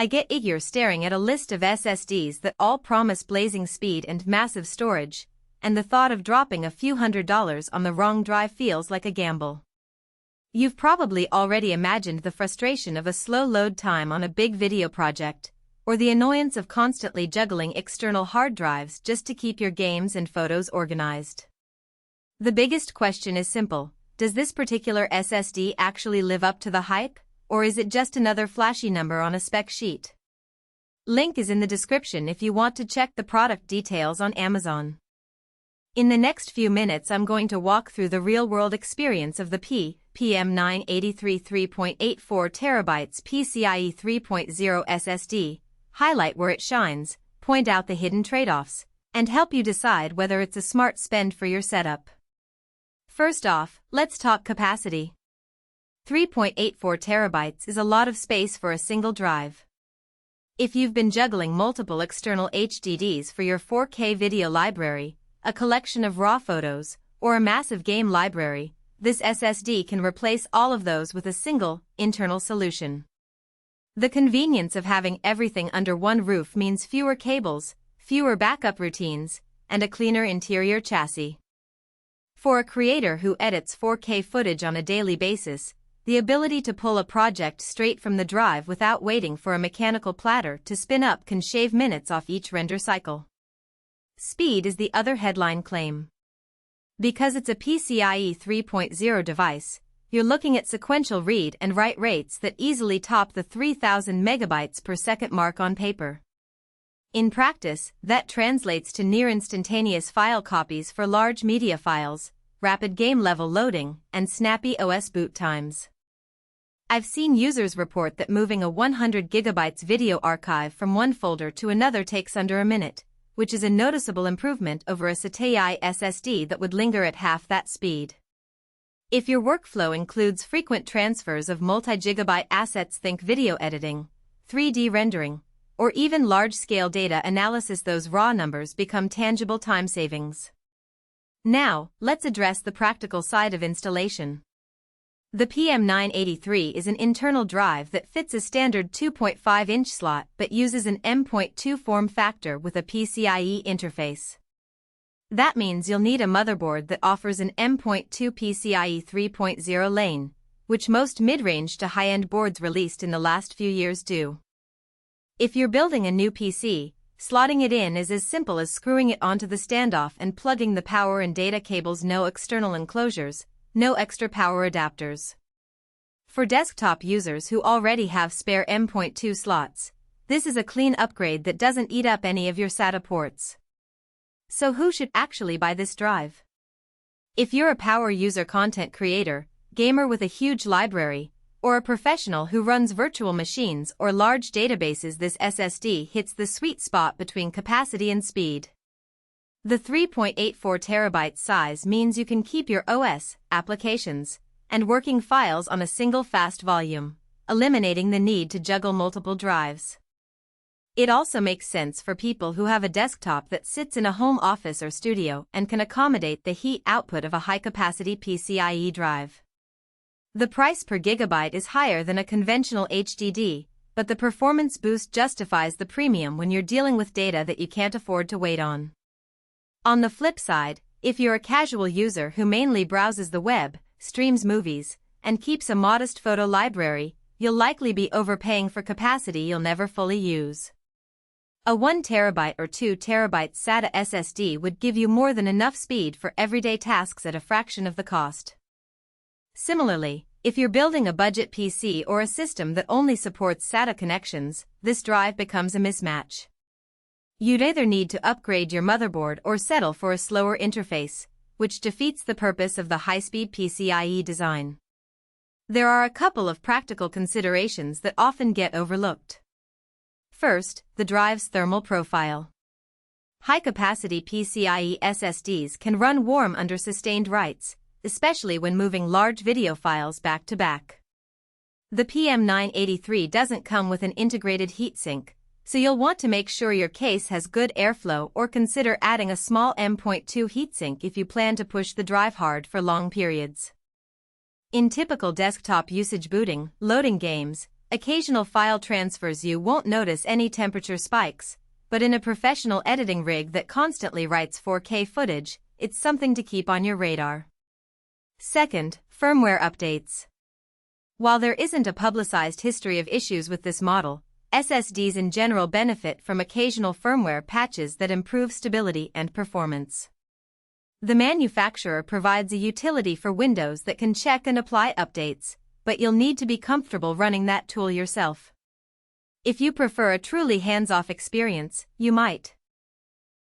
I get eager staring at a list of SSDs that all promise blazing speed and massive storage, and the thought of dropping a few $100s on the wrong drive feels like a gamble. You've probably already imagined the frustration of a slow load time on a big video project, or the annoyance of constantly juggling external hard drives just to keep your games and photos organized. The biggest question is simple: does this particular SSD actually live up to the hype, or is it just another flashy number on a spec sheet? Link is in the description if you want to check the product details on Amazon. In the next few minutes I'm going to walk through the real-world experience of the PM983 3.84 TB PCIe 3.0 SSD, highlight where it shines, point out the hidden trade-offs, and help you decide whether it's a smart spend for your setup. First off, let's talk capacity. 3.84 TB is a lot of space for a single drive. If you've been juggling multiple external HDDs for your 4K video library, a collection of raw photos, or a massive game library, this SSD can replace all of those with a single, internal solution. The convenience of having everything under one roof means fewer cables, fewer backup routines, and a cleaner interior chassis. For a creator who edits 4K footage on a daily basis, the ability to pull a project straight from the drive without waiting for a mechanical platter to spin up can shave minutes off each render cycle. Speed is the other headline claim. Because it's a PCIe 3.0 device, you're looking at sequential read and write rates that easily top the 3000 megabytes per second mark on paper. In practice, that translates to near-instantaneous file copies for large media files, rapid game-level loading, and snappy OS boot times. I've seen users report that moving a 100 GB video archive from one folder to another takes under a minute, which is a noticeable improvement over a SATA SSD that would linger at half that speed. If your workflow includes frequent transfers of multi-gigabyte assets, think video editing, 3D rendering, or even large-scale data analysis, those raw numbers become tangible time savings. Now, let's address the practical side of installation. The PM983 is an internal drive that fits a standard 2.5-inch slot but uses an M.2 form factor with a PCIe interface. That means you'll need a motherboard that offers an M.2 PCIe 3.0 lane, which most mid-range to high-end boards released in the last few years do. If you're building a new PC, slotting it in is as simple as screwing it onto the standoff and plugging the power and data cables. No external enclosures, no extra power adapters. For desktop users who already have spare M.2 slots, this is a clean upgrade that doesn't eat up any of your SATA ports. So who should actually buy this drive? If you're a power user, content creator, gamer with a huge library, or a professional who runs virtual machines or large databases, this SSD hits the sweet spot between capacity and speed. The 3.84 TB size means you can keep your OS, applications, and working files on a single fast volume, eliminating the need to juggle multiple drives. It also makes sense for people who have a desktop that sits in a home office or studio and can accommodate the heat output of a high-capacity PCIe drive. The price per gigabyte is higher than a conventional HDD, but the performance boost justifies the premium when you're dealing with data that you can't afford to wait on. On the flip side, if you're a casual user who mainly browses the web, streams movies, and keeps a modest photo library, you'll likely be overpaying for capacity you'll never fully use. A 1 TB or 2 TB SATA SSD would give you more than enough speed for everyday tasks at a fraction of the cost. Similarly, if you're building a budget PC or a system that only supports SATA connections, this drive becomes a mismatch. You'd either need to upgrade your motherboard or settle for a slower interface, which defeats the purpose of the high-speed PCIe design. There are a couple of practical considerations that often get overlooked. First, the drive's thermal profile. High-capacity PCIe SSDs can run warm under sustained writes, especially when moving large video files back to back. The PM983 doesn't come with an integrated heatsink, so you'll want to make sure your case has good airflow or consider adding a small M.2 heatsink if you plan to push the drive hard for long periods. In typical desktop usage, booting, loading games, Occasional file transfers, you won't notice any temperature spikes, but in a professional editing rig that constantly writes 4K footage, it's something to keep on your radar. Second, firmware updates. While there isn't a publicized history of issues with this model, SSDs in general benefit from occasional firmware patches that improve stability and performance. The manufacturer provides a utility for Windows that can check and apply updates, but you'll need to be comfortable running that tool yourself. If you prefer a truly hands-off experience, you might